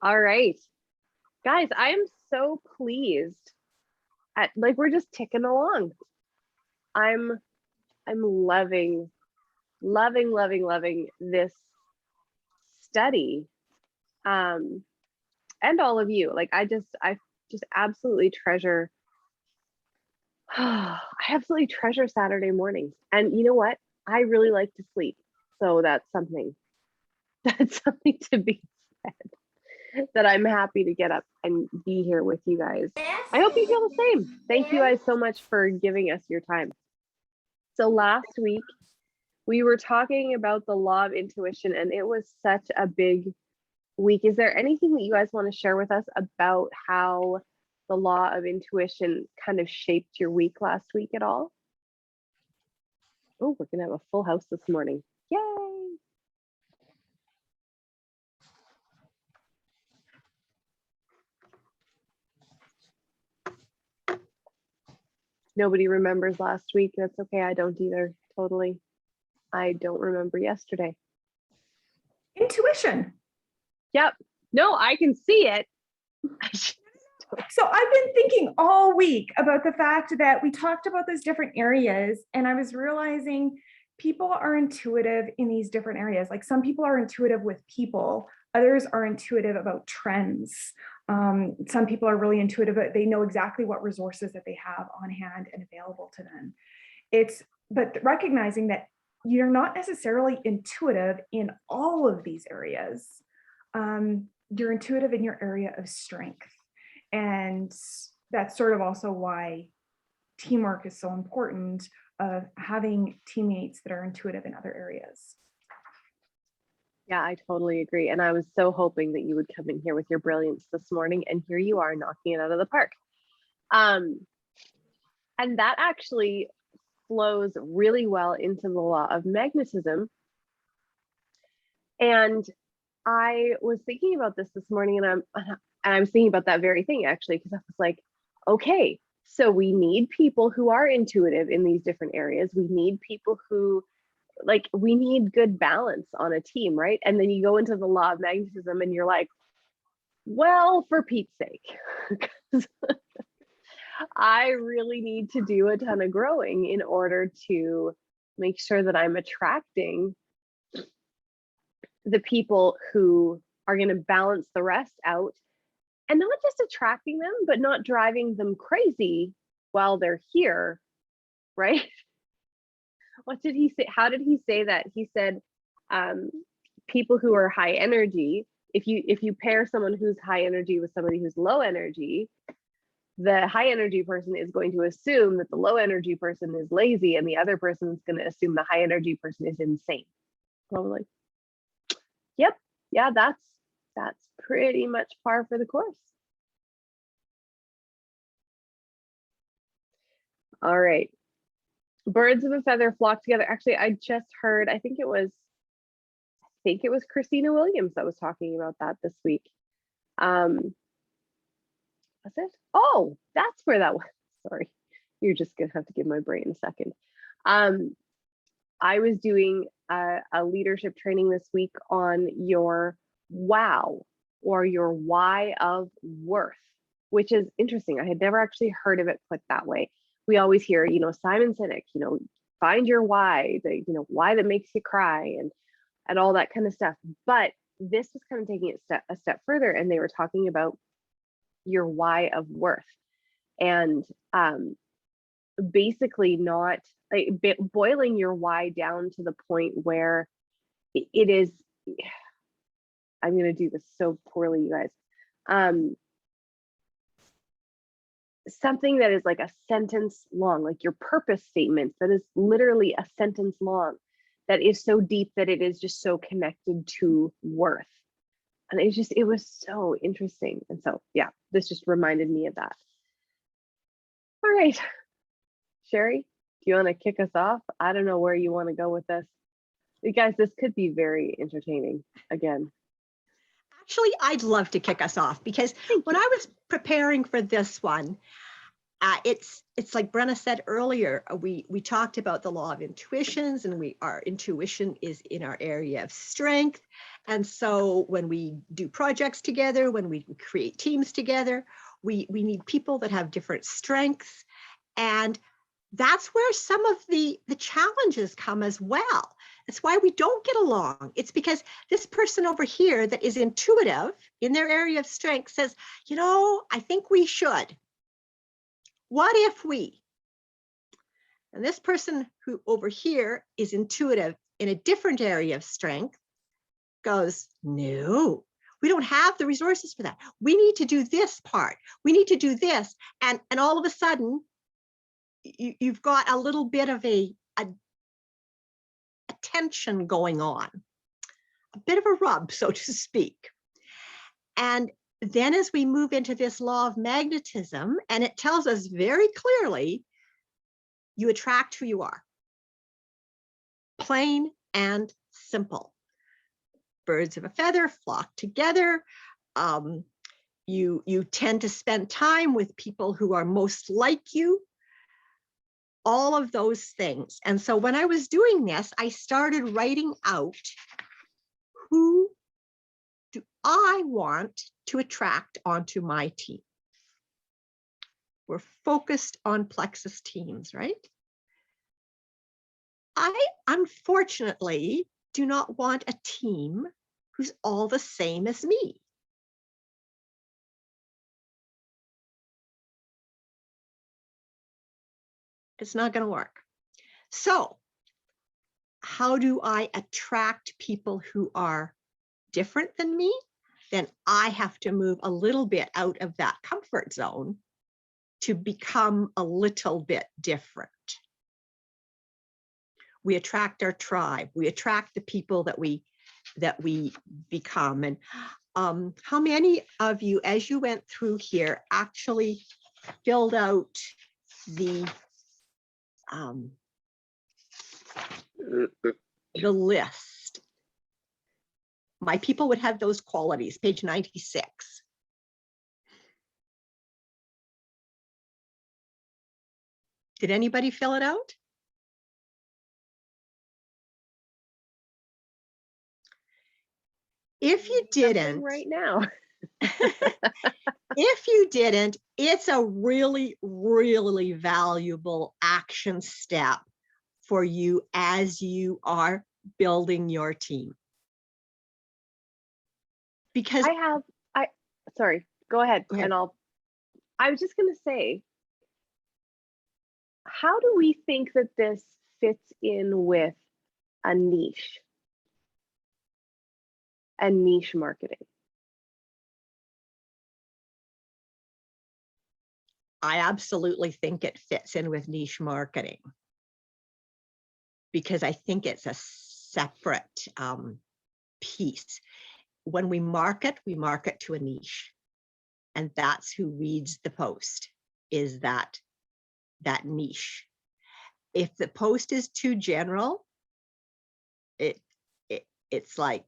All right, guys, I am so pleased at we're just ticking along. I'm loving this study. And all of you. I just absolutely treasure I absolutely treasure Saturday mornings. And you know what? I really like to sleep. So that's something to be said, that I'm happy to get up and be here with you guys. I hope you feel the same. Thank you guys so much for giving us your time. So last week we were talking about the law of intuition, and it was such a big week. Is there anything that you guys want to share with us about how the law of intuition kind of shaped your week last week at all? Oh, we're gonna have a full house this morning. Yay! Nobody remembers last week. That's okay. I don't either. Totally. I don't remember yesterday. Intuition. Yep. No, I can see it. So I've been thinking all week about the fact that we talked about those different areas, and I was realizing people are intuitive in these different areas. Like some people are intuitive with people, others are intuitive about trends. Some people are really intuitive, but they know exactly what resources that they have on hand and available to them. But recognizing that you're not necessarily intuitive in all of these areas. You're intuitive in your area of strength. And that's sort of also why teamwork is so important, of having teammates that are intuitive in other areas. Yeah, I totally agree. And I was so hoping that you would come in here with your brilliance this morning, and here you are knocking it out of the park. And that actually flows really well into the law of magnetism. And I was thinking about this morning, and I was thinking about that very thing actually, because I was like, okay, so we need people who are intuitive in these different areas. We need people who we need good balance on a team, right? And then you go into the law of magnetism and you're like, well, for Pete's sake, I really need to do a ton of growing in order to make sure that I'm attracting the people who are going to balance the rest out, and not just attracting them, but not driving them crazy while they're here, right? What did he say? How did he say that? He said, people who are high energy, if you pair someone who's high energy with somebody who's low energy, the high energy person is going to assume that the low energy person is lazy, and the other person is going to assume the high energy person is insane. So I was like, yep, yeah, that's pretty much par for the course. All right. Birds of a feather flock together. Actually, I just heard, I think it was Christina Williams that was talking about that this week. Was it? Oh, that's where that was. Sorry, you're just gonna have to give my brain a second. I was doing a leadership training this week on your wow, or your why of worth, which is interesting. I had never actually heard of it put that way. We always hear, Simon Sinek, find your why, why that makes you cry, and all that kind of stuff. But this was kind of taking it a step further, and they were talking about your why of worth, and basically not boiling your why down to the point where it is. I'm going to do this so poorly, you guys. Something that is like a sentence long, like your purpose statement that is literally a sentence long, that is so deep that it is just so connected to worth. And it was so interesting. And so, yeah, this just reminded me of that. All right, Sherry, do you want to kick us off? I don't know where you want to go with this. You guys, this could be very entertaining again. Actually, I'd love to kick us off, because when I was preparing for this one, it's like Brenna said earlier, we talked about the law of intuitions, and our intuition is in our area of strength. And so when we do projects together, when we create teams together, we need people that have different strengths. And that's where some of the challenges come as well. It's why we don't get along. It's because this person over here that is intuitive in their area of strength says, I think we should. What if we? And this person who over here is intuitive in a different area of strength goes, no, we don't have the resources for that. We need to do this part. We need to do this. And all of a sudden, you've got a little bit of a tension going on, a bit of a rub, so to speak. And then as we move into this law of magnetism, and it tells us very clearly, you attract who you are. Plain and simple. Birds of a feather flock together. You tend to spend time with people who are most like you. All of those things. And so when I was doing this, I started writing out, who do I want to attract onto my team? We're focused on plexus teams, right? I unfortunately do not want a team who's all the same as me. It's not going to work. So how do I attract people who are different than me? Then I have to move a little bit out of that comfort zone to become a little bit different. We attract our tribe. We attract the people that we become. And how many of you, as you went through here, actually filled out the list? My people would have those qualities, page 96. Did anybody fill it out? If you didn't, right now. if you didn't, it's a really, really valuable action step for you as you are building your team. Because sorry, go ahead. Go ahead. And I was just going to say, how do we think that this fits in with a niche and niche marketing? I absolutely think it fits in with niche marketing, because I think it's a separate piece. When we market to a niche, and that's who reads the post, is that niche. If the post is too general, it's like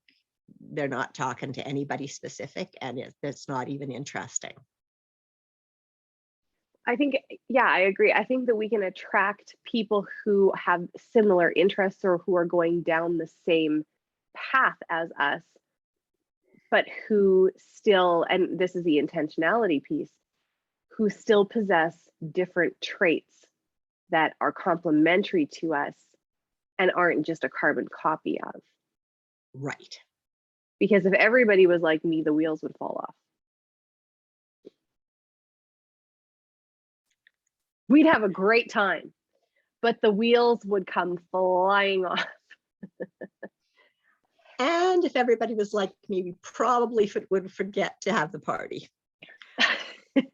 they're not talking to anybody specific, and it's not even interesting. I think, yeah, I agree. I think that we can attract people who have similar interests or who are going down the same path as us, but who still, and this is the intentionality piece, who still possess different traits that are complementary to us and aren't just a carbon copy of. Right. Because if everybody was like me, the wheels would fall off. We'd have a great time, but the wheels would come flying off. And if everybody was like me, we probably would forget to have the party. And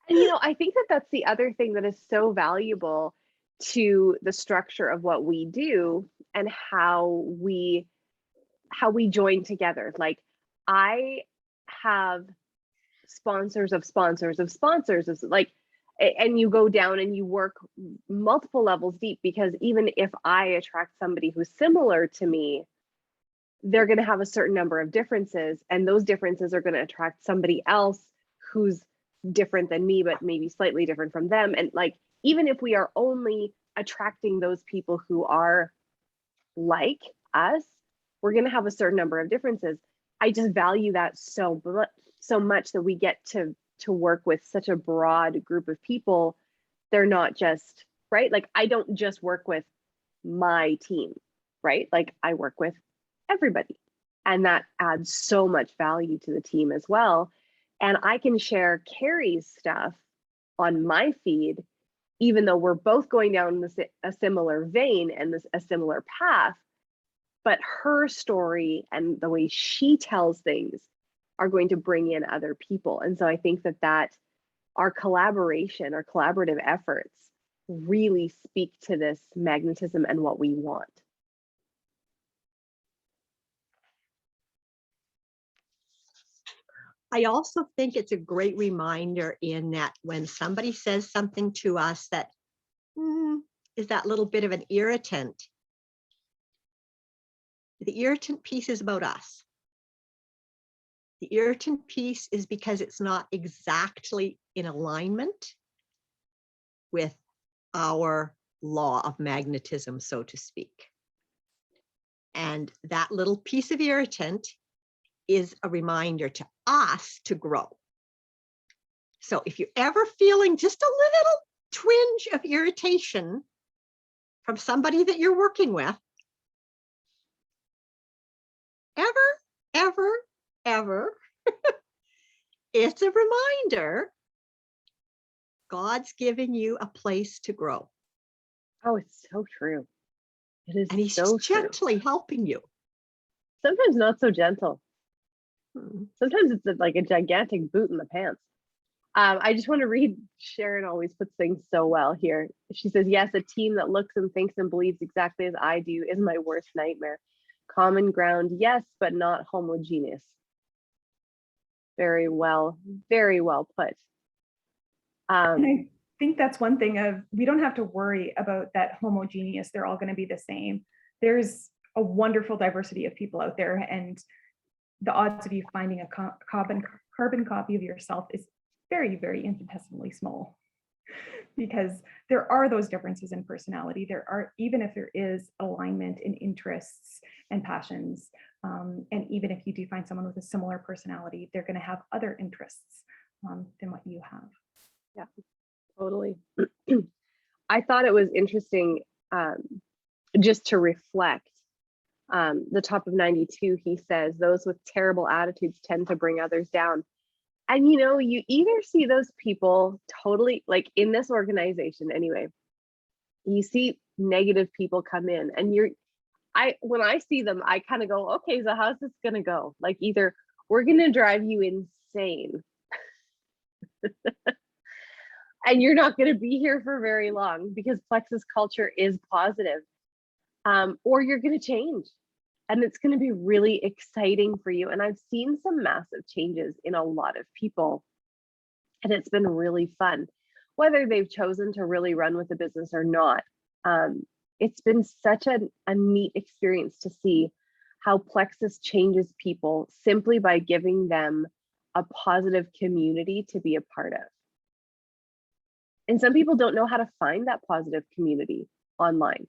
I think that that's the other thing that is so valuable to the structure of what we do and how we join together. Like, I have sponsors of sponsors of sponsors, like, and you go down and you work multiple levels deep, because even if I attract somebody who's similar to me, they're going to have a certain number of differences, and those differences are going to attract somebody else who's different than me, but maybe slightly different from them. And like, even if we are only attracting those people who are like us, we're going to have a certain number of differences. I just value that so much that we get to work with such a broad group of people. They're not just, right? Like, I don't just work with my team, right? Like, I work with everybody, and that adds so much value to the team as well. And I can share Carrie's stuff on my feed, even though we're both going down a similar vein and a similar path, but her story and the way she tells things are going to bring in other people. And so I think that our collaboration, our collaborative efforts really speak to this magnetism and what we want. I also think it's a great reminder in that when somebody says something to us that is that little bit of an irritant, the irritant piece is about us. The irritant piece is because it's not exactly in alignment with our law of magnetism, so to speak. And that little piece of irritant is a reminder to us to grow. So if you're ever feeling just a little twinge of irritation from somebody that you're working with, ever, it's a reminder God's given you a place to grow. Oh, it's so true. It is, and he's so just gently helping you. Sometimes not so gentle. Sometimes it's like a gigantic boot in the pants. I just want to read, Sharon always puts things so well here. She says, yes, a team that looks and thinks and believes exactly as I do is my worst nightmare. Common ground, yes, but not homogeneous. Very well put. And I think that's one thing of, we don't have to worry about that homogeneous, they're all going to be the same. There's a wonderful diversity of people out there, and the odds of you finding a carbon copy of yourself is very, very infinitesimally small, because there are those differences in personality. There are, even if there is alignment in interests and passions, and even if you do find someone with a similar personality, they're going to have other interests than what you have. Yeah, totally. I thought it was interesting just to reflect. The top of 92, he says, those with terrible attitudes tend to bring others down. And you know, you either see those people totally, like in this organization anyway, you see negative people come in, and when I see them, I kind of go, okay, so how's this gonna go? Like, either we're gonna drive you insane and you're not going to be here for very long because Plexus culture is positive, or you're going to change, and it's going to be really exciting for you. And I've seen some massive changes in a lot of people, and it's been really fun, whether they've chosen to really run with the business or not. It's been such a neat experience to see how Plexus changes people simply by giving them a positive community to be a part of. And some people don't know how to find that positive community online.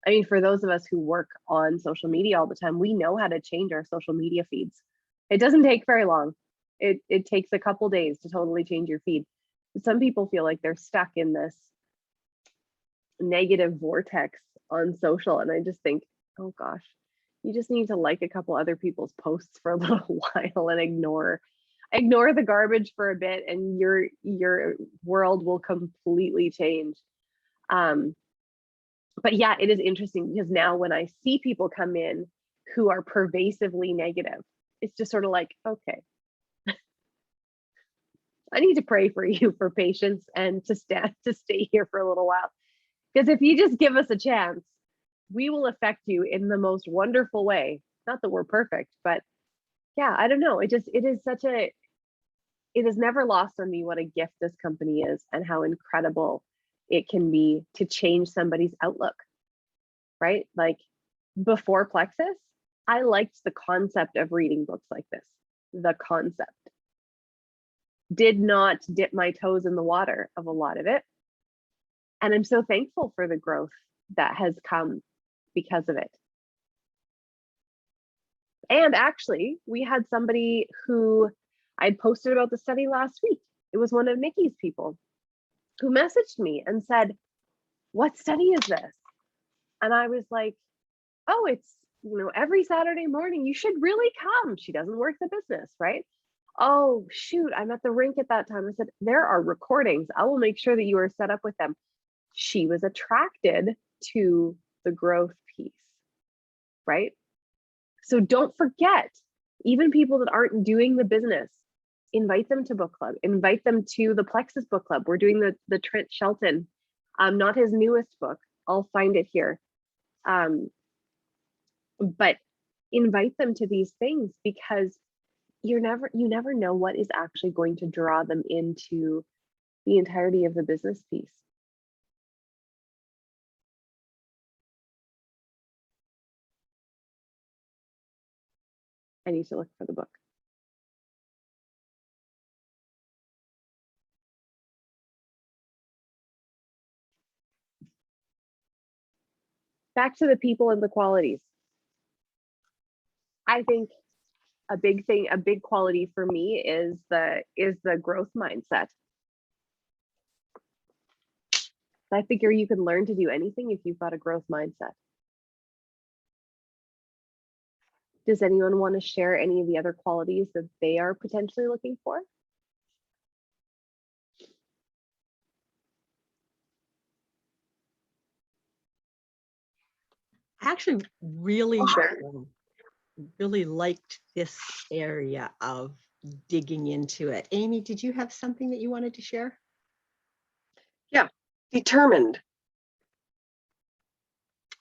I mean, for those of us who work on social media all the time, we know how to change our social media feeds. It doesn't take very long. It takes a couple days to totally change your feed. But some people feel like they're stuck in this negative vortex on social. And I just think, oh gosh, you just need to like a couple other people's posts for a little while and ignore the garbage for a bit, and your world will completely change. But yeah, it is interesting because now when I see people come in who are pervasively negative, it's just sort of like, okay, I need to pray for you for patience and to stay here for a little while. Because if you just give us a chance, we will affect you in the most wonderful way. Not that we're perfect, but yeah, I don't know. It has never lost on me what a gift this company is and how incredible it can be to change somebody's outlook, right? Like, before Plexus, I liked the concept of reading books like this, the concept. did not dip my toes in the water of a lot of it. And I'm so thankful for the growth that has come because of it. And actually, we had somebody who I'd posted about the study last week. It was one of Nikki's people who messaged me and said, "What study is this?" And I was like, "Oh, it's, every Saturday morning. You should really come." She doesn't work the business, right? "Oh, shoot, I'm at the rink at that time." I said, "There are recordings. I will make sure that you are set up with them." She was attracted to the growth piece, right? So don't forget, even people that aren't doing the business, invite them to book club, invite them to the Plexus book club. We're doing the Trent Shelton, not his newest book. I'll find it here. But invite them to these things, because you never know what is actually going to draw them into the entirety of the business piece. I need to look for the book. Back to the people and the qualities. I think a big quality for me is the growth mindset. I figure you can learn to do anything if you've got a growth mindset. Does anyone want to share any of the other qualities that they are potentially looking for? I actually really, really liked this area of digging into it. Amy, did you have something that you wanted to share? Yeah, determined.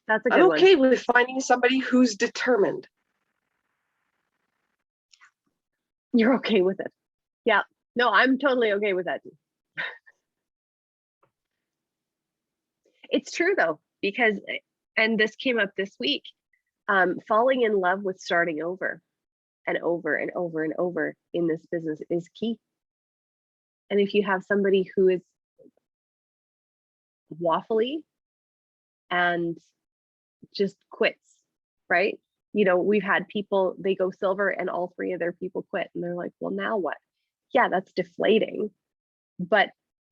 That's a good I'm one. okay with finding somebody who's determined. You're okay with it. Yeah. No, I'm totally okay with that. It's true though, because, and this came up this week, falling in love with starting over and over and over and over in this business is key. And if you have somebody who is waffly and just quits, right? We've had people, they go silver and all 3 of their people quit, and they're like, well, now what? Yeah, that's deflating, but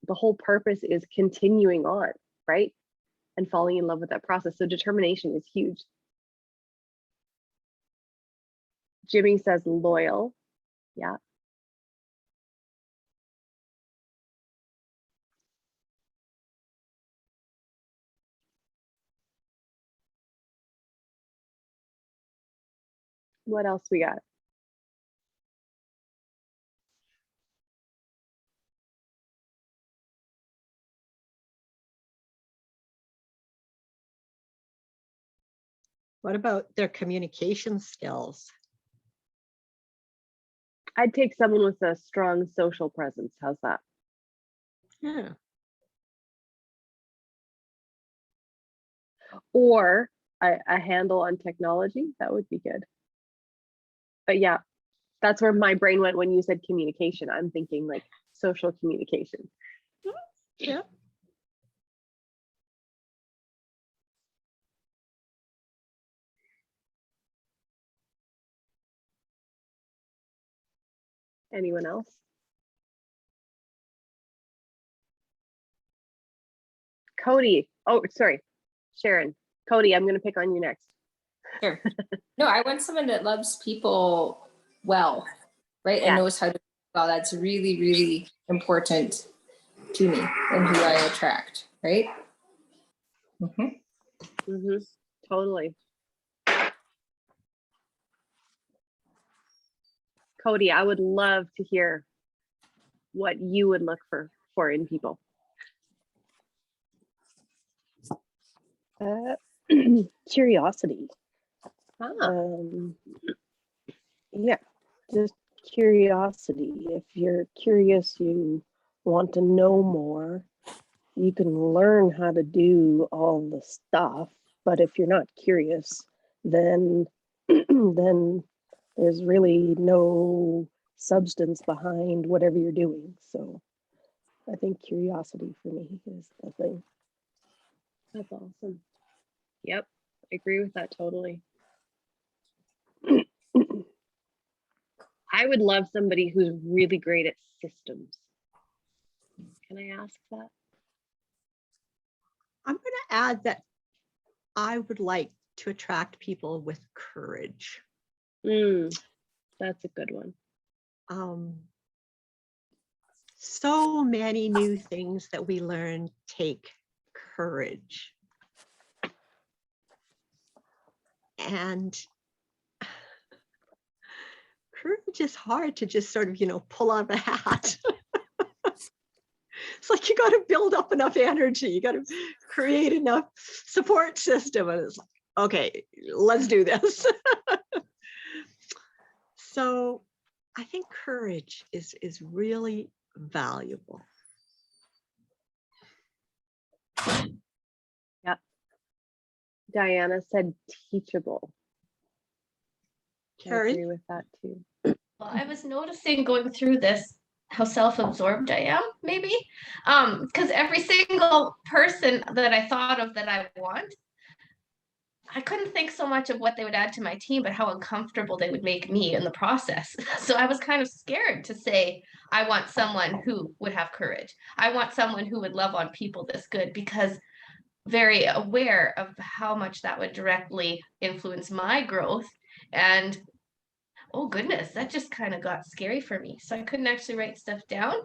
the whole purpose is continuing on, right? And falling in love with that process. So determination is huge. Jimmy says loyal. Yeah. What else we got? What about their communication skills? I'd take someone with a strong social presence. How's that? Yeah. Or a handle on technology. That would be good. But yeah, that's where my brain went when you said communication. I'm thinking like social communication. Yeah. Anyone else? Cody. Oh, sorry. Sharon. Cody, I'm going to pick on you next. Sure. No, I want someone that loves people well, right? Yeah. And knows how to do well. That's really, really important to me and who I attract, right? Totally. Cody, I would love to hear what you would look for in people. Curiosity. Yeah, just curiosity. If you're curious, you want to know more, you can learn how to do all the stuff. But if you're not curious, then then there's really no substance behind whatever you're doing. So I think curiosity for me is the thing. That's awesome. Yep, I agree with that totally. I would love somebody who's really great at systems. Can I ask that? I'm going to add that I would like to attract people with courage. That's a good one. So many new things that we learn take courage. And courage is hard to just sort of, pull out of a hat. It's like you got to build up enough energy. You got to create enough support system. And it's like, okay, let's do this. So I think courage is really valuable. Yep. Diana said teachable. I Carrie? agree with that too. Well, I was noticing going through this how self-absorbed I am, maybe. Because every single person that I thought of that I want, I couldn't think so much of what they would add to my team, but how uncomfortable they would make me in the process. So I was kind of scared to say, I want someone who would have courage. I want someone who would love on people this good, because very aware of how much that would directly influence my growth. And oh goodness, that just kind of got scary for me. So I couldn't actually write stuff down.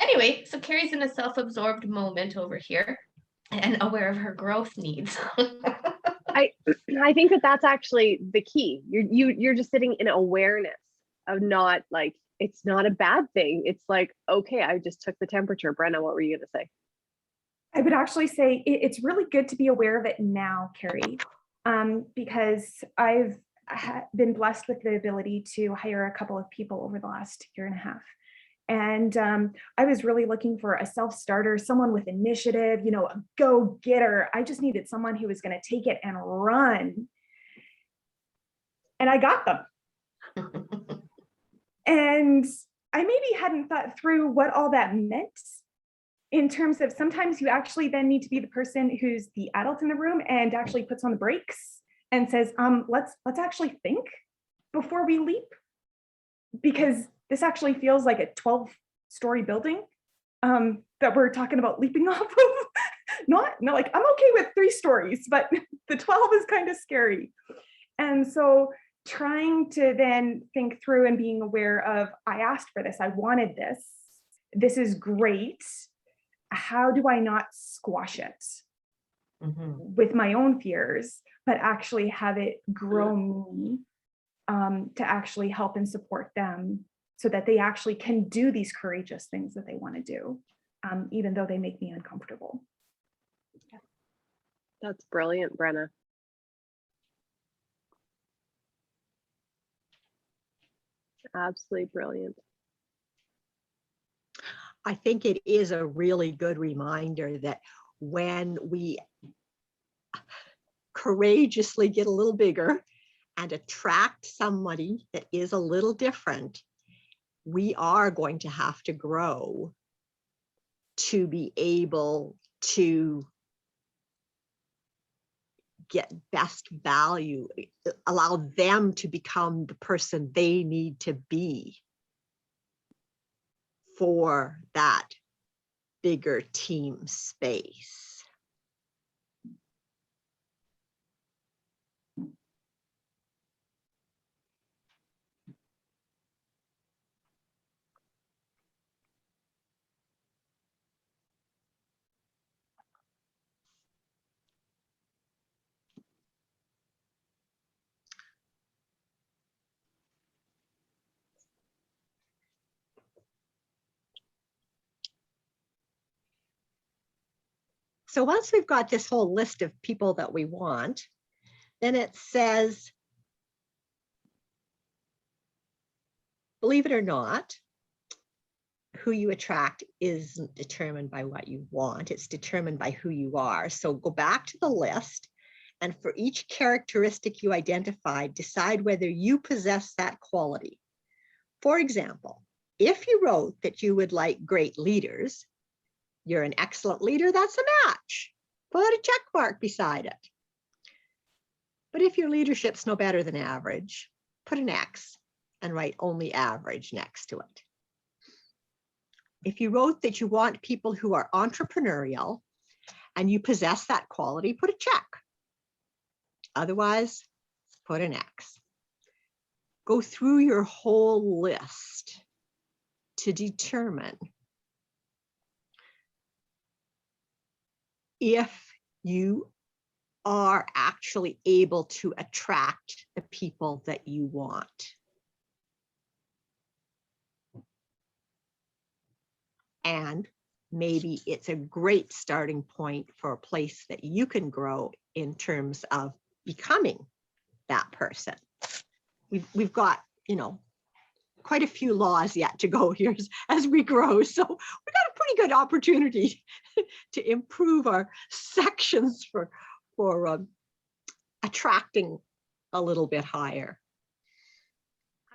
Anyway, so Carrie's in a self-absorbed moment over here and aware of her growth needs. I think that that's actually the key. You're just sitting in awareness of not like, it's not a bad thing. It's like, okay, I just took the temperature. Brenna, what were you going to say? I would actually say it's really good to be aware of it now, Carrie, because I've been blessed with the ability to hire a couple of people over the last year and a half. And I was really looking for a self-starter, someone with initiative, a go-getter. I just needed someone who was going to take it and run. And I got them. And I maybe hadn't thought through what all that meant, in terms of sometimes you actually then need to be the person who's the adult in the room and actually puts on the brakes and says, let's actually think before we leap, because this actually feels like a 12-story building that we're talking about leaping off of. Not like, I'm okay with 3 stories, but the 12 is kind of scary. And so trying to then think through and being aware of, I asked for this, I wanted this, this is great. How do I not squash it with my own fears, but actually have it grow me to actually help and support them so that they actually can do these courageous things that they want to do, even though they make me uncomfortable. That's brilliant, Brenna. Absolutely brilliant. I think it is a really good reminder that when we courageously get a little bigger and attract somebody that is a little different, we are going to have to grow to be able to get best value, allow them to become the person they need to be for that bigger team space. So once we've got this whole list of people that we want, then it says, believe it or not, who you attract isn't determined by what you want, it's determined by who you are. So go back to the list, and for each characteristic you identified, decide whether you possess that quality. For example, if you wrote that you would like great leaders, you're an excellent leader, that's a match. Put a check mark beside it. But if your leadership's no better than average, put an X and write only average next to it. If you wrote that you want people who are entrepreneurial and you possess that quality, put a check. Otherwise, put an X. Go through your whole list to determine if you are actually able to attract the people that you want. And maybe it's a great starting point for a place that you can grow in terms of becoming that person. We've got, you know, quite a few laws yet to go here as we grow. So we've got a pretty good opportunity to improve our sections for attracting a little bit higher.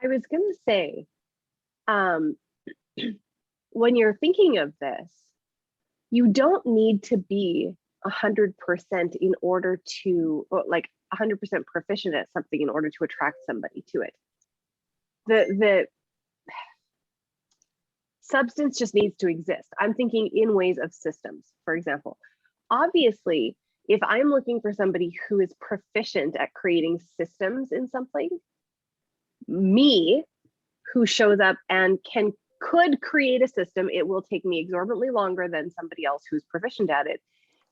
I was going to say, when you're thinking of this, you don't need to be 100% in order to, or like 100% proficient at something in order to attract somebody to it. The substance just needs to exist. I'm thinking in ways of systems, for example. Obviously, if I'm looking for somebody who is proficient at creating systems in something, me, who shows up and could create a system, it will take me exorbitantly longer than somebody else who's proficient at it.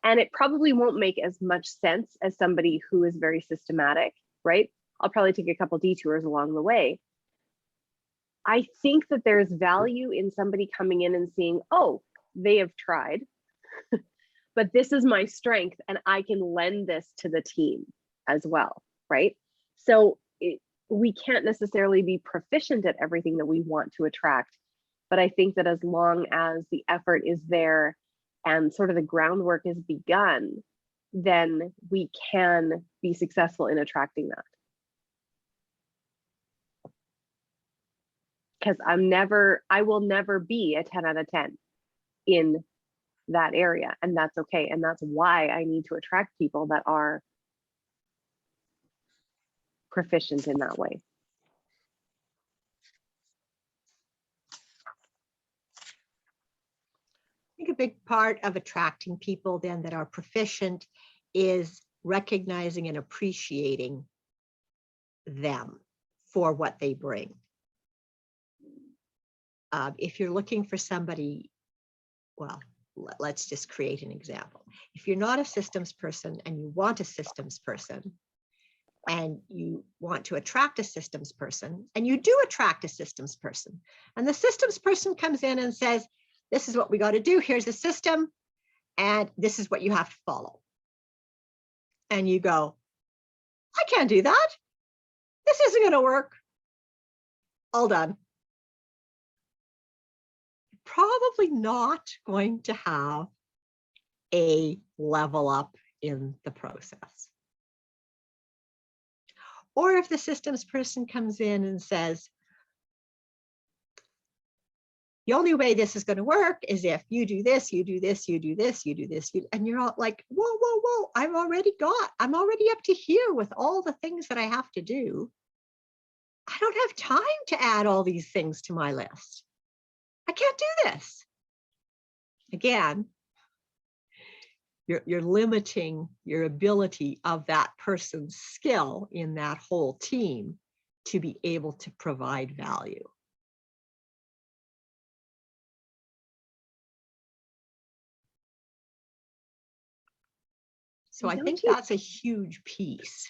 And it probably won't make as much sense as somebody who is very systematic, right? I'll probably take a couple detours along the way. I think that there's value in somebody coming in and seeing, oh, they have tried, but this is my strength and I can lend this to the team as well, right? So we can't necessarily be proficient at everything that we want to attract, but I think that as long as the effort is there and sort of the groundwork is begun, then we can be successful in attracting that. Because I will never be a 10 out of 10 in that area. And that's okay. And that's why I need to attract people that are proficient in that way. I think a big part of attracting people then that are proficient is recognizing and appreciating them for what they bring. If you're looking for somebody, well, let's just create an example. If you're not a systems person and you want a systems person, and you want to attract a systems person, and you do attract a systems person, and the systems person comes in and says, this is what we got to do, here's the system, and this is what you have to follow. And you go, I can't do that. This isn't going to work. All done. Probably not going to have a level up in the process. Or if the systems person comes in and says, the only way this is going to work is if you do this, you do this, you do this, you do this, and you're all like, whoa, whoa, whoa, I'm already up to here with all the things that I have to do. I don't have time to add all these things to my list. I can't do this. Again, you're limiting your ability of that person's skill in that whole team to be able to provide value. So I think that's a huge piece.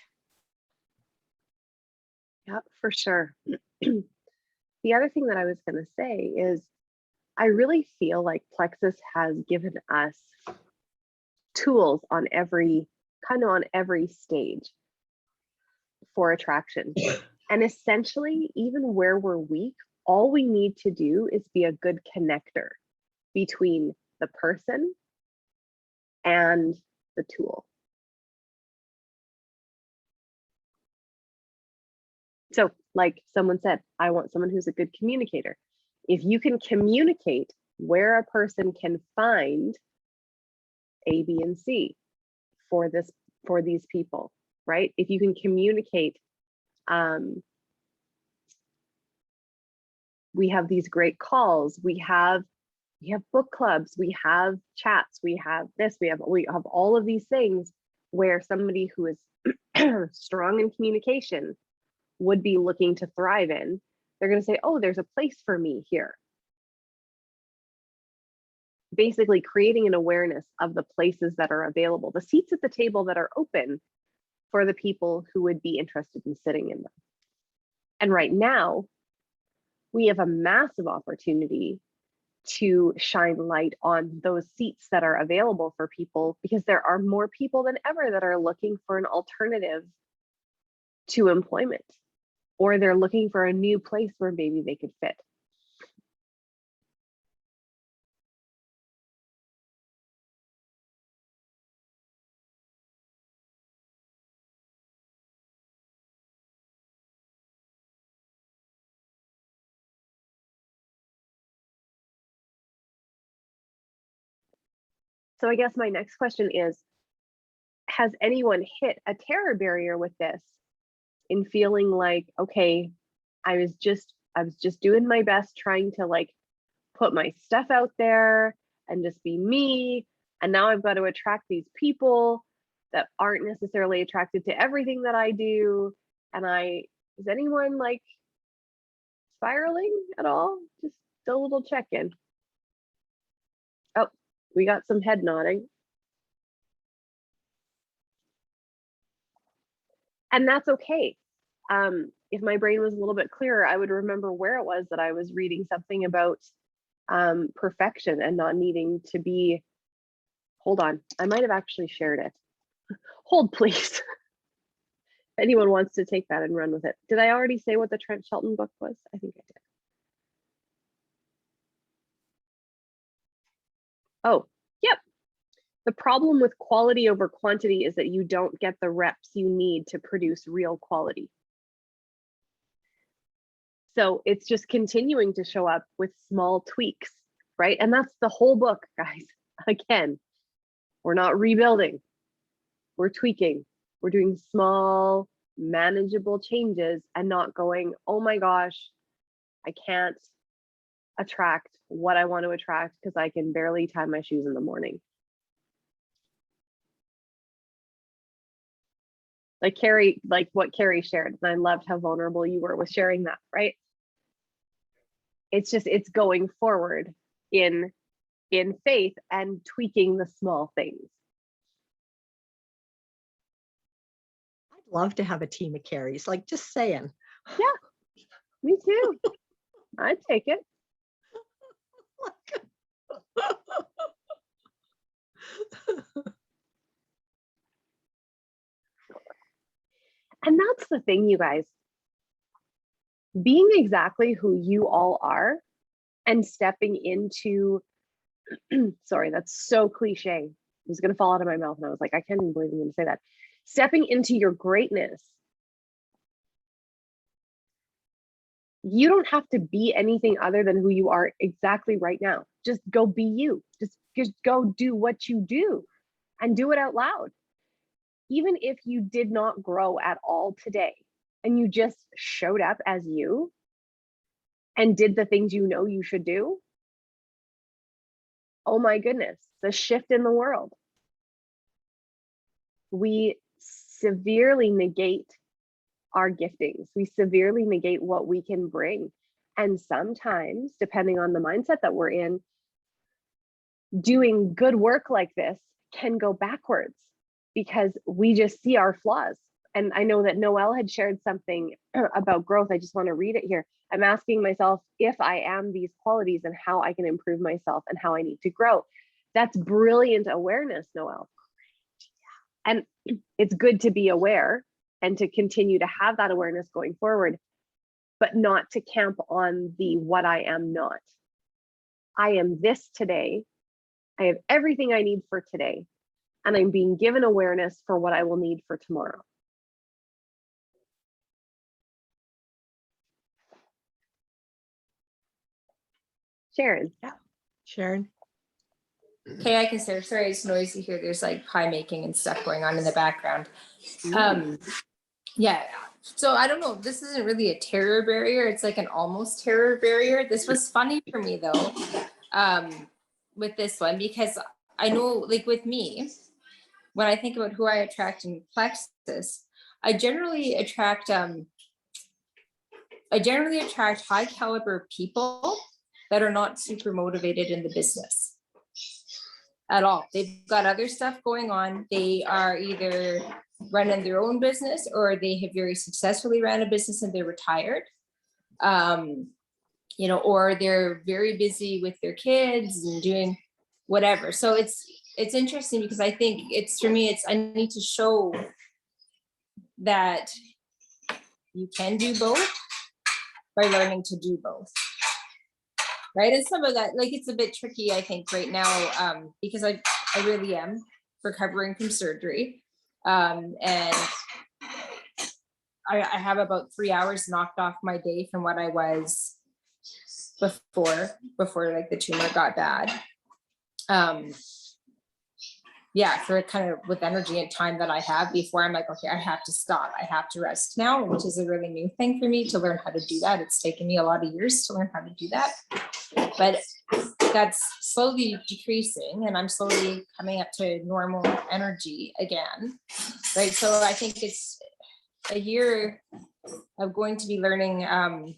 Yeah, for sure. The other thing that I was going to say is I really feel like Plexus has given us tools on every stage for attraction. And essentially, even where we're weak, all we need to do is be a good connector between the person and the tool. So Like someone said, I want someone who's a good communicator. If you can communicate where a person can find A, B, and C for these people, right? If you can communicate, we have these great calls, we have book clubs, we have chats, we have this, we have all of these things where somebody who is strong in communication would be looking to thrive in. They're going to say, oh, there's a place for me here. Basically creating an awareness of the places that are available, the seats at the table that are open for the people who would be interested in sitting in them. And right now, we have a massive opportunity to shine light on those seats that are available for people, because there are more people than ever that are looking for an alternative to employment, or they're looking for a new place where maybe they could fit. So I guess my next question is, has anyone hit a terror barrier with this, in feeling like, okay, I was just doing my best, trying to like put my stuff out there and just be me, and now I've got to attract these people that aren't necessarily attracted to everything that I do, and is anyone like spiraling at all? Just a little check-in. Oh, we got some head nodding. And that's okay. If my brain was a little bit clearer, I would remember where it was that I was reading something about perfection and not needing to be. Hold on, I might have actually shared it. Hold, please. If anyone wants to take that and run with it. Did I already say what the Trent Shelton book was? I think I did. Oh, yep. The problem with quality over quantity is that you don't get the reps you need to produce real quality. So it's just continuing to show up with small tweaks, right? And that's the whole book, guys. Again, we're not rebuilding, we're tweaking. We're doing small, manageable changes and not going, oh my gosh, I can't attract what I want to attract because I can barely tie my shoes in the morning. Like Carrie, like what Carrie shared, and I loved how vulnerable you were with sharing that, right? It's going forward in faith and tweaking the small things. I'd love to have a team of Carries, like just saying. Yeah, me too. I'd take it. And that's the thing, you guys. Being exactly who you all are and stepping into, sorry, that's so cliche. It was going to fall out of my mouth and I was like, I can't even believe I'm going to say that. Stepping into your greatness. You don't have to be anything other than who you are exactly right now. Just go be you. Just go do what you do and do it out loud. Even if you did not grow at all today and you just showed up as you and did the things you know you should do, oh my goodness, the shift in the world. We severely negate our giftings. We severely negate what we can bring. And sometimes, depending on the mindset that we're in, doing good work like this can go backwards because we just see our flaws. And I know that Noelle had shared something about growth. I just want to read it here. I'm asking myself if I am these qualities and how I can improve myself and how I need to grow. That's brilliant awareness, Noelle. And it's good to be aware and to continue to have that awareness going forward, but not to camp on the what I am not. I am this today. I have everything I need for today, and I'm being given awareness for what I will need for tomorrow. Sharon. Sharon? Okay, I can start. Sorry, it's noisy here. There's like pie making and stuff going on in the background. Yeah. So I don't know. This isn't really a terror barrier. It's like an almost terror barrier. This was funny for me though, with this one, because I know, like with me, when I think about who I attract in Plexus, I generally attract high caliber people that are not super motivated in the business at all. They've got other stuff going on. They are either running their own business, or they have very successfully ran a business and they're retired. You know, or they're very busy with their kids and doing whatever. So it's interesting, because I think for me, I need to show that you can do both by learning to do both. Right. And some of that, like, it's a bit tricky, I think, right now, because I really am recovering from surgery. And I have about 3 hours knocked off my day from what I was before like the tumor got bad. Yeah, for kind of with energy and time that I have before I'm like, okay, I have to stop. I have to rest now, which is a really new thing for me to learn how to do that. It's taken me a lot of years to learn how to do that, but that's slowly decreasing and I'm slowly coming up to normal energy again. Right. So I think it's a year of going to be learning how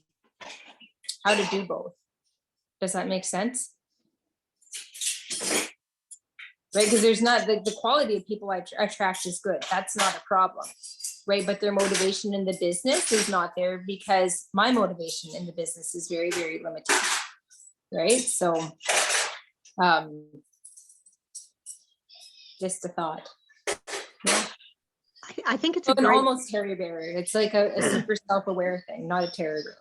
to do both. Does that make sense? Right, because there's not the quality of people I attract is good. That's not a problem, right? But their motivation in the business is not there, because my motivation in the business is very, very limited, right? So, just a thought. Yeah. I think it's So a an great, almost terror barrier. It's like a super self-aware thing, not a terror barrier.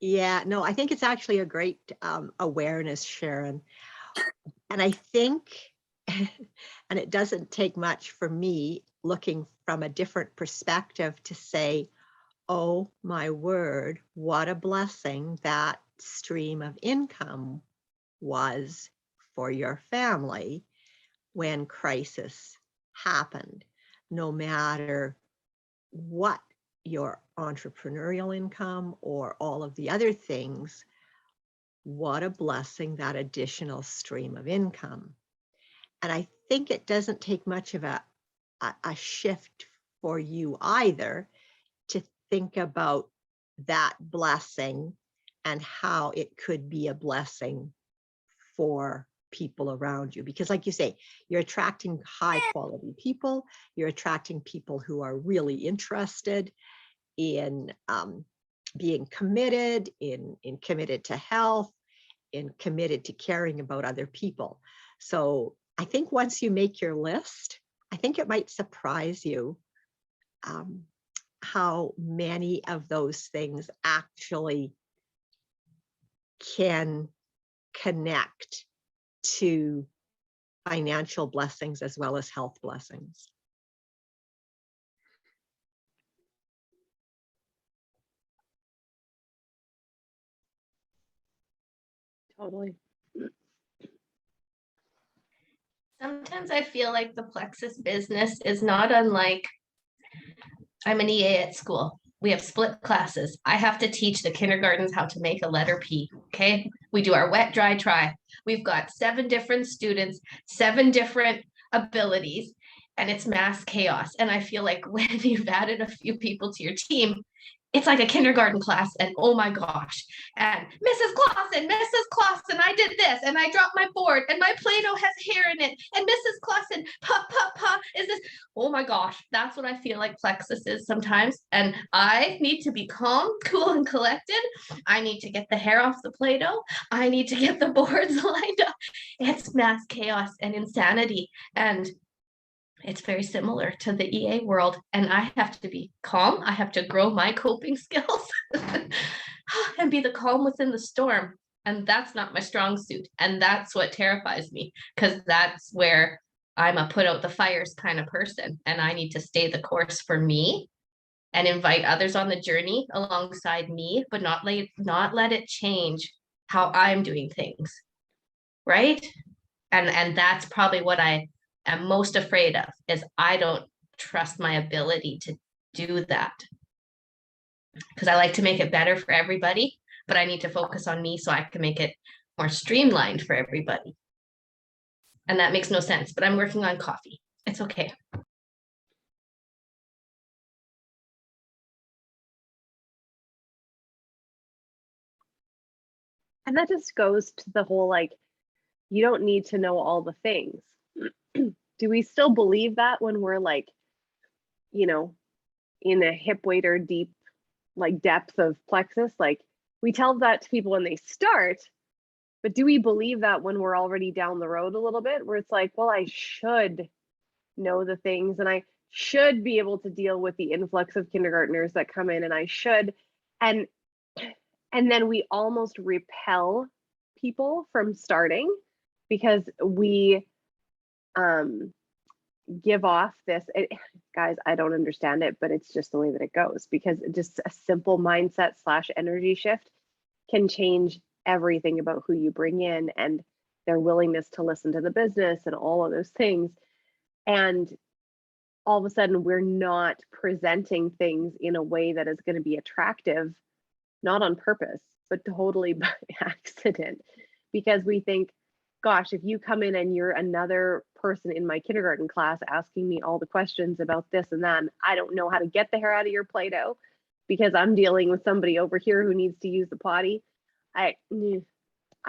yeah, no, I think it's actually a great awareness, Sharon. And I think, and it doesn't take much for me looking from a different perspective to say, oh my word, what a blessing that stream of income was for your family when crisis happened. No matter what your entrepreneurial income or all of the other things, what a blessing, that additional stream of income. And I think it doesn't take much of a shift for you either to think about that blessing and how it could be a blessing for people around you. Because like you say, you're attracting high quality people, you're attracting people who are really interested in being committed, in committed to health, in committed to caring about other people. So I think once you make your list, I think it might surprise you how many of those things actually can connect to financial blessings as well as health blessings. Totally. Sometimes I feel like the Plexus business is not unlike, I'm an EA at school. We have split classes. I have to teach the kindergartens how to make a letter P. Okay. We do our wet, dry, try. We've got 7 different students, 7 different abilities, and it's mass chaos. And I feel like when you've added a few people to your team, it's like a kindergarten class, and oh my gosh, and Mrs. Clausen, I did this, and I dropped my board, and my Play-Doh has hair in it, and Mrs. Clausen, is this, oh my gosh, that's what I feel like Plexus is sometimes, and I need to be calm, cool, and collected. I need to get the hair off the Play-Doh. I need to get the boards lined up. It's mass chaos and insanity, and it's very similar to the EA world, and I have to be calm. I have to grow my coping skills and be the calm within the storm. And that's not my strong suit. And that's what terrifies me, because that's where I'm a put out the fires kind of person. And I need to stay the course for me and invite others on the journey alongside me, but not let it change how I'm doing things, right? And that's probably what I am most afraid of, is I don't trust my ability to do that, because I like to make it better for everybody, but I need to focus on me so I can make it more streamlined for everybody. And that makes no sense, but I'm working on coffee. It's okay. And that just goes to the whole, like, you don't need to know all the things. Do we still believe that when we're like, you know, in a hip waiter deep, like depth of plexus? Like, we tell that to people when they start, but do we believe that when we're already down the road a little bit, where it's like, well, I should know the things and I should be able to deal with the influx of kindergartners that come in, and I should, and then we almost repel people from starting because we give off this, guys, I don't understand it, but it's just the way that it goes, because just a simple mindset / energy shift can change everything about who you bring in and their willingness to listen to the business and all of those things. And all of a sudden we're not presenting things in a way that is going to be attractive, not on purpose, but totally by accident, because we think, gosh, if you come in and you're another person in my kindergarten class asking me all the questions about this and that, and I don't know how to get the hair out of your Play-Doh because I'm dealing with somebody over here who needs to use the potty, I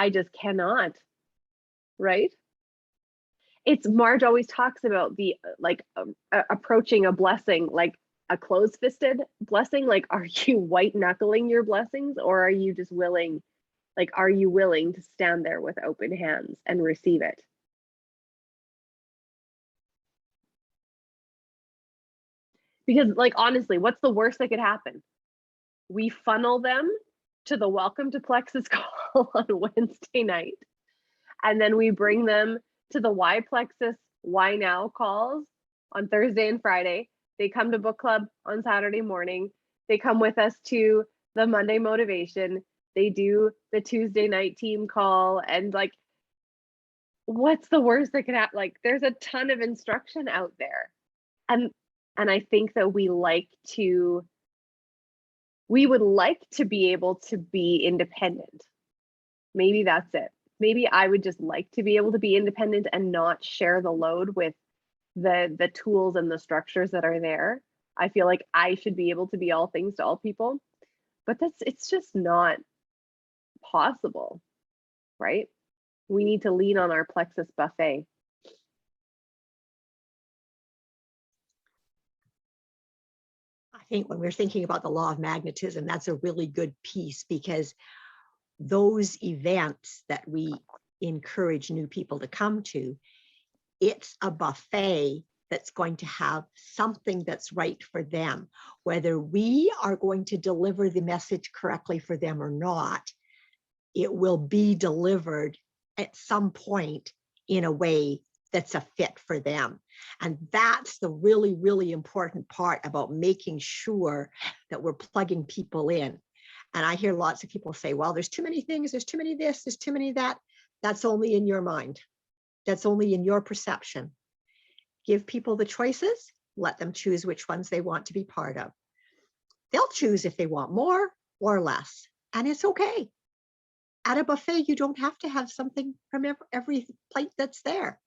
just cannot, right? It's, Marge always talks about the like approaching a blessing like a closed-fisted blessing. Like, are you white knuckling your blessings, or are you just willing, like, are you willing to stand there with open hands and receive it? Because, like, honestly, what's the worst that could happen? We funnel them to the Welcome to Plexus call on Wednesday night, and then we bring them to the Why Plexus, Why Now calls on Thursday and Friday. They come to book club on Saturday morning. They come with us to the Monday motivation. They do the Tuesday night team call. And like, what's the worst that could happen? Like, there's a ton of instruction out there. And I think that we would like to be able to be independent. Maybe that's it. Maybe I would just like to be able to be independent and not share the load with the tools and the structures that are there. I feel like I should be able to be all things to all people, but it's just not possible, right? We need to lean on our plexus buffet. I think when we're thinking about the law of magnetism, that's a really good piece, because those events that we encourage new people to come to, it's a buffet that's going to have something that's right for them. Whether we are going to deliver the message correctly for them or not, it will be delivered at some point in a way that's a fit for them. And that's the really, really important part about making sure that we're plugging people in. And I hear lots of people say, well, there's too many things, there's too many this, there's too many that. That's only in your mind. That's only in your perception. Give people the choices, let them choose which ones they want to be part of. They'll choose if they want more or less, and it's okay. At a buffet, you don't have to have something from every plate that's there.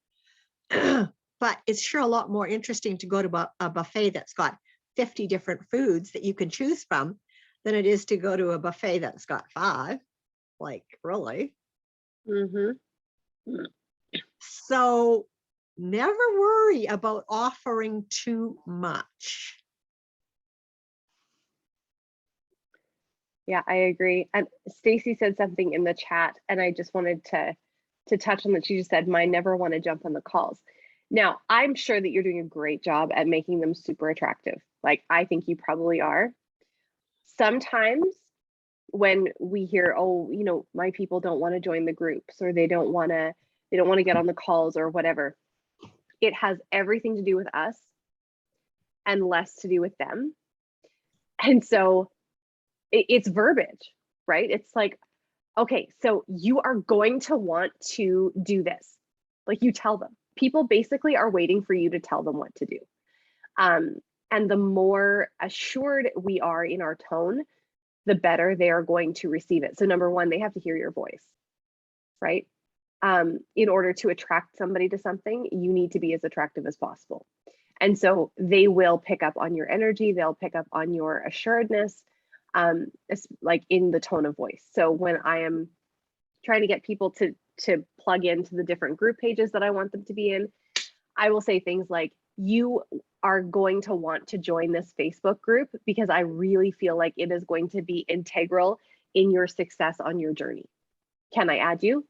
But it's sure a lot more interesting to go to a buffet that's got 50 different foods that you can choose from than it is to go to a buffet that's got 5. Like, really? Mm-hmm. So never worry about offering too much. Yeah, I agree. And Stacy said something in the chat, and I just wanted to touch on that. She just said, "Mine never want to jump on the calls." Now, I'm sure that you're doing a great job at making them super attractive. Like, I think you probably are. Sometimes when we hear, oh, you know, my people don't want to join the groups, or they don't want to get on the calls or whatever, it has everything to do with us and less to do with them. And so it's verbiage, right? It's like, okay, so you are going to want to do this. Like, you tell them. People basically are waiting for you to tell them what to do. And the more assured we are in our tone, the better they are going to receive it. So number one, they have to hear your voice, right? In order to attract somebody to something, you need to be as attractive as possible. And so they will pick up on your energy, they'll pick up on your assuredness, like in the tone of voice. So when I am trying to get people to plug into the different group pages that I want them to be in, I will say things like, you are going to want to join this Facebook group because I really feel like it is going to be integral in your success on your journey. Can I add you?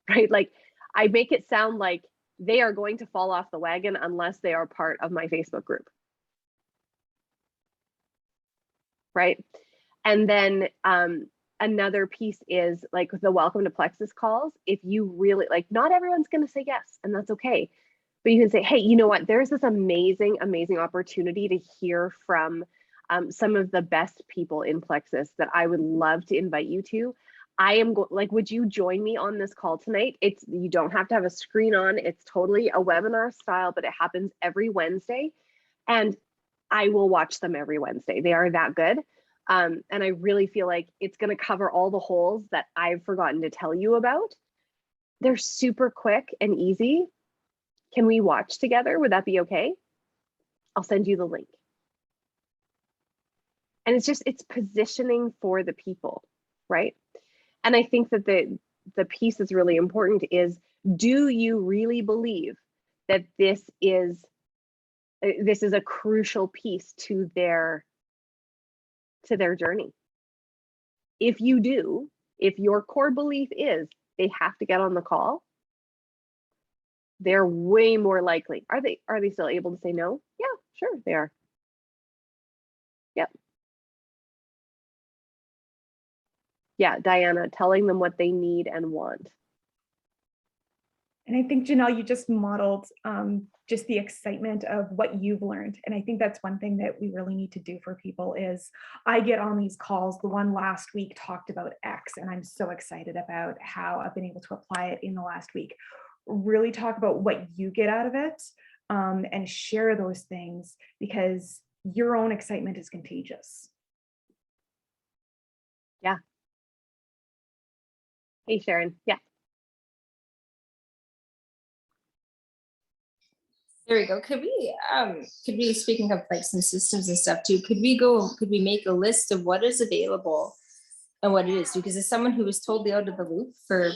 Right? Like, I make it sound like they are going to fall off the wagon unless they are part of my Facebook group. Right? And then another piece is like the welcome to Plexus calls. If you really like, not everyone's going to say yes, and that's okay. But you can say, hey, you know what? There's this amazing, amazing opportunity to hear from some of the best people in Plexus that I would love to invite you to. I am like, would you join me on this call tonight? You don't have to have a screen on. It's totally a webinar style, but it happens every Wednesday. And I will watch them every Wednesday. They are that good. And I really feel like it's going to cover all the holes that I've forgotten to tell you about. They're super quick and easy. Can we watch together? Would that be okay? I'll send you the link. And it's positioning for the people, right? And I think that the piece that's really important is, do you really believe that this is a crucial piece to their journey? If you do, if your core belief is they have to get on the call, they're way more likely. Are they still able to say no? Yeah, sure, they are. Yep. Yeah, Diana, telling them what they need and want. And I think, Janelle, you just modeled just the excitement of what you've learned. And I think that's one thing that we really need to do for people is, I get on these calls. The one last week talked about X, and I'm so excited about how I've been able to apply it in the last week. Really talk about what you get out of it, and share those things, because your own excitement is contagious. Yeah. Hey, Sharon. Yeah. There we go. Could we, speaking of like some systems and stuff too, could we make a list of what is available and what it is? Because as someone who was totally out of the loop for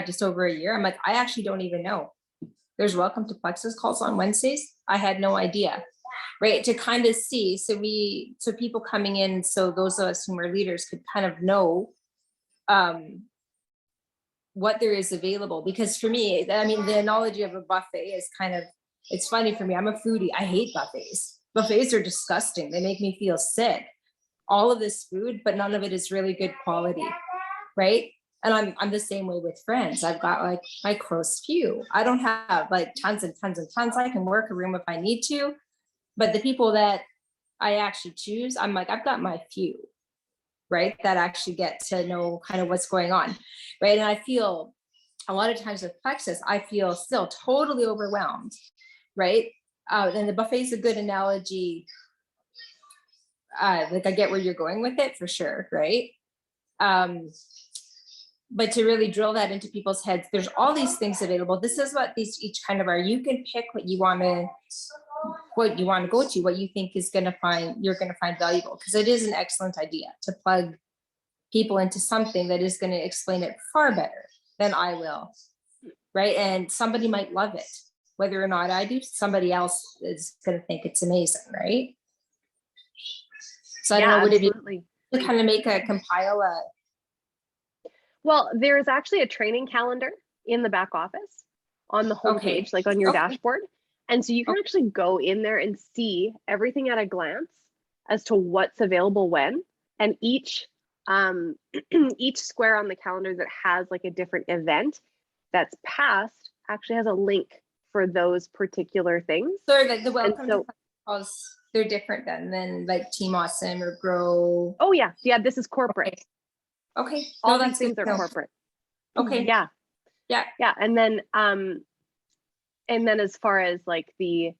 just over a year, I'm like, I actually don't even know. There's welcome to Plexus calls on Wednesdays. I had no idea, right? To kind of see, so people coming in, so those of us who are leaders could kind of know what there is available. Because for me, I mean, the analogy of a buffet is kind of, it's funny for me. I'm a foodie. I hate buffets. Buffets are disgusting. They make me feel sick. All of this food, but none of it is really good quality, right? And I'm the same way with friends. I've got like my close few. I don't have like tons and tons and tons. I can work a room if I need to, but the people that I actually choose, I'm like, I've got my few, right? That actually get to know kind of what's going on, right? And I feel a lot of times with Plexus, I feel still totally overwhelmed, right? And the buffet is a good analogy. Like I get where you're going with it for sure, right? But to really drill that into people's heads, there's all these things available. This is what these each kind of are. You can pick what you want to go to, what you think is you're going to find valuable, because it is an excellent idea to plug people into something that is going to explain it far better than I will, right? And somebody might love it, whether or not I do. Somebody else is going to think it's amazing, right? So I don't know, would absolutely. it be kind of compile a. Well, there's actually a training calendar in the back office on the homepage, like on your dashboard. And so you can actually go in there and see everything at a glance as to what's available when. And each square on the calendar that has like a different event that's passed actually has a link for those particular things. So like the welcome to calls, they're different than like Team Awesome or Grow. Oh yeah, this is corporate. Okay. Okay. All No, these that's good things to are know. corporate. Okay. Yeah. Yeah. Yeah. And then as far as like the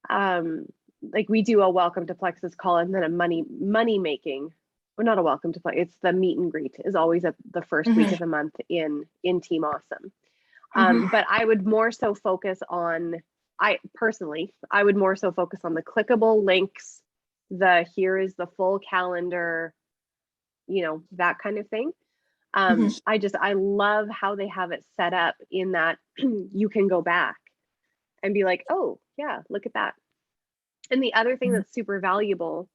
like we do a welcome to Plexus call and then a money making, or not a welcome to Plex, it's the meet and greet is always at the first week of the month in Team Awesome. But I would more so focus on, I would more so focus on the clickable links, here is the full calendar, you know, that kind of thing. I love how they have it set up in that you can go back and be like, oh yeah, look at that. And the other thing that's super valuable,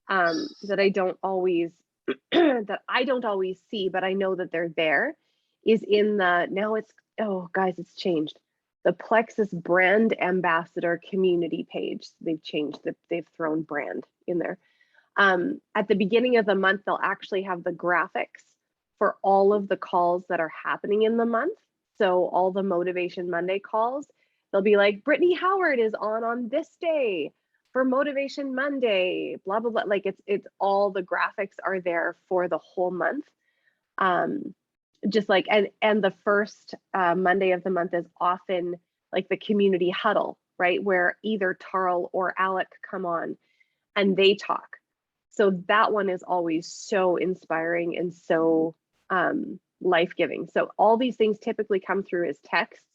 that I don't always see, but I know that they're there, is in now it's, oh guys, it's changed. The Plexus brand ambassador community page. They've changed they've thrown brand in there. At the beginning of the month, they'll actually have the graphics for all of the calls that are happening in the month. So all the Motivation Monday calls, they'll be like, Brittany Howard is on this day for Motivation Monday, blah, blah, blah. Like it's all the graphics are there for the whole month. Just like, and the first Monday of the month is often like the community huddle, right? Where either Tarl or Alec come on and they talk. So that one is always so inspiring and so life-giving. So all these things typically come through as texts,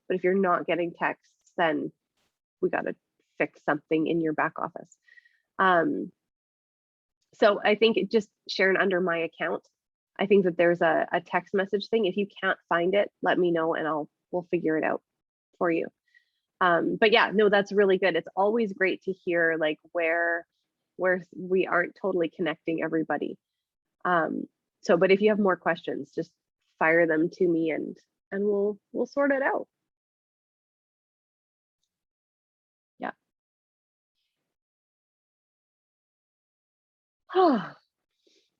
but if you're not getting texts, then we got to fix something in your back office. So I think just sharing under my account, I think that there's a text message thing. If you can't find it, let me know and we'll figure it out for you. But yeah, no, that's really good. It's always great to hear like where we aren't totally connecting everybody. So, but if you have more questions, just fire them to me and we'll sort it out. Yeah.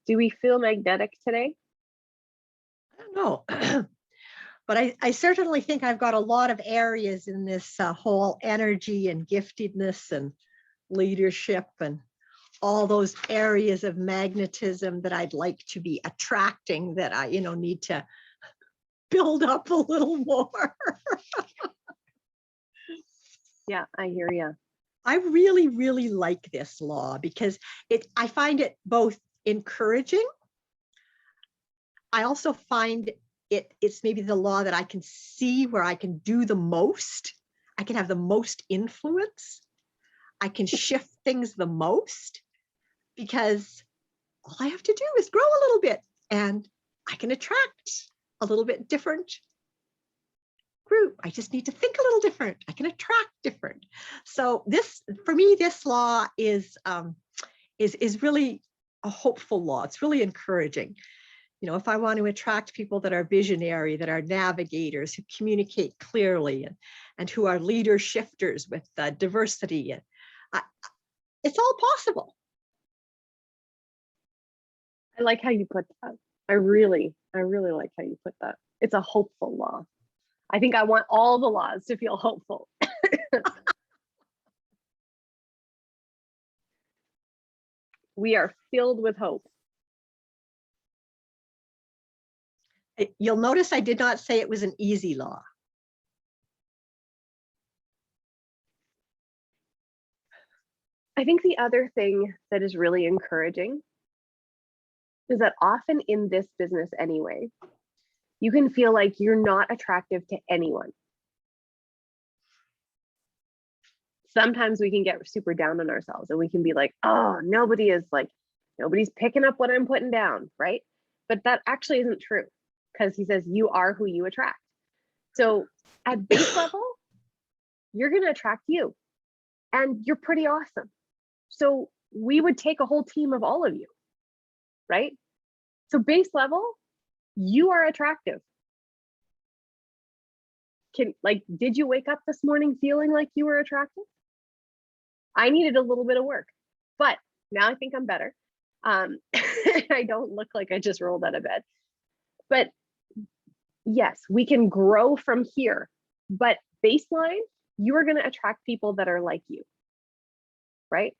Do we feel magnetic today? I don't know. But I certainly think I've got a lot of areas in this whole energy and giftedness and leadership and all those areas of magnetism that I'd like to be attracting, that I, need to build up a little more. Yeah, I hear you. I really, really like this law because I find it both encouraging. I also find it's maybe the law that I can see where I can do the most. I can have the most influence. I can shift things the most because all I have to do is grow a little bit and I can attract a little bit different group. I just need to think a little different. I can attract different. So for me, this law is really a hopeful law. It's really encouraging. If I want to attract people that are visionary, that are navigators, who communicate clearly and who are leader shifters with diversity, it's all possible. I like how you put that. I really like how you put that. It's a hopeful law. I think I want all the laws to feel hopeful. We are filled with hope. You'll notice I did not say it was an easy law. I think the other thing that is really encouraging is that often in this business anyway, you can feel like you're not attractive to anyone. Sometimes we can get super down on ourselves and we can be like, oh, nobody's picking up what I'm putting down, right? But that actually isn't true, because he says you are who you attract. So at base level, you're going to attract you and you're pretty awesome. So we would take a whole team of all of you, right? So base level, you are attractive. Did you wake up this morning feeling like you were attractive? I needed a little bit of work, but now I think I'm better. I don't look like I just rolled out of bed. But yes, we can grow from here. But baseline, you are going to attract people that are like you, right?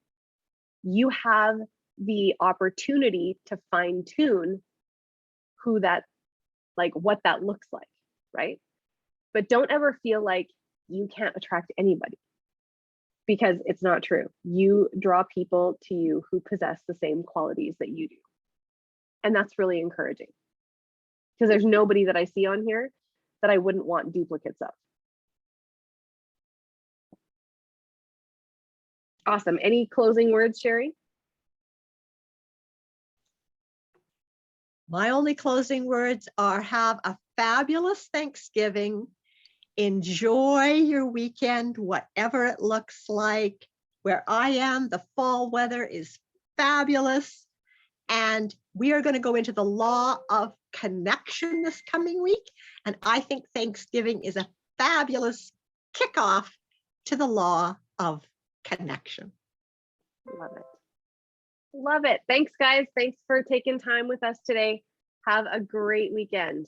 You have the opportunity to fine tune who that, like what that looks like, right? But don't ever feel like you can't attract anybody, because it's not true. You draw people to you who possess the same qualities that you do. And that's really encouraging, because there's nobody that I see on here that I wouldn't want duplicates of. Awesome. Any closing words, Sherry? My only closing words are have a fabulous Thanksgiving. Enjoy your weekend, whatever it looks like. Where I am, the fall weather is fabulous. And we are going to go into the law of connection this coming week. And I think Thanksgiving is a fabulous kickoff to the law of connection. Love it. Love it. Thanks, guys. Thanks for taking time with us today. Have a great weekend.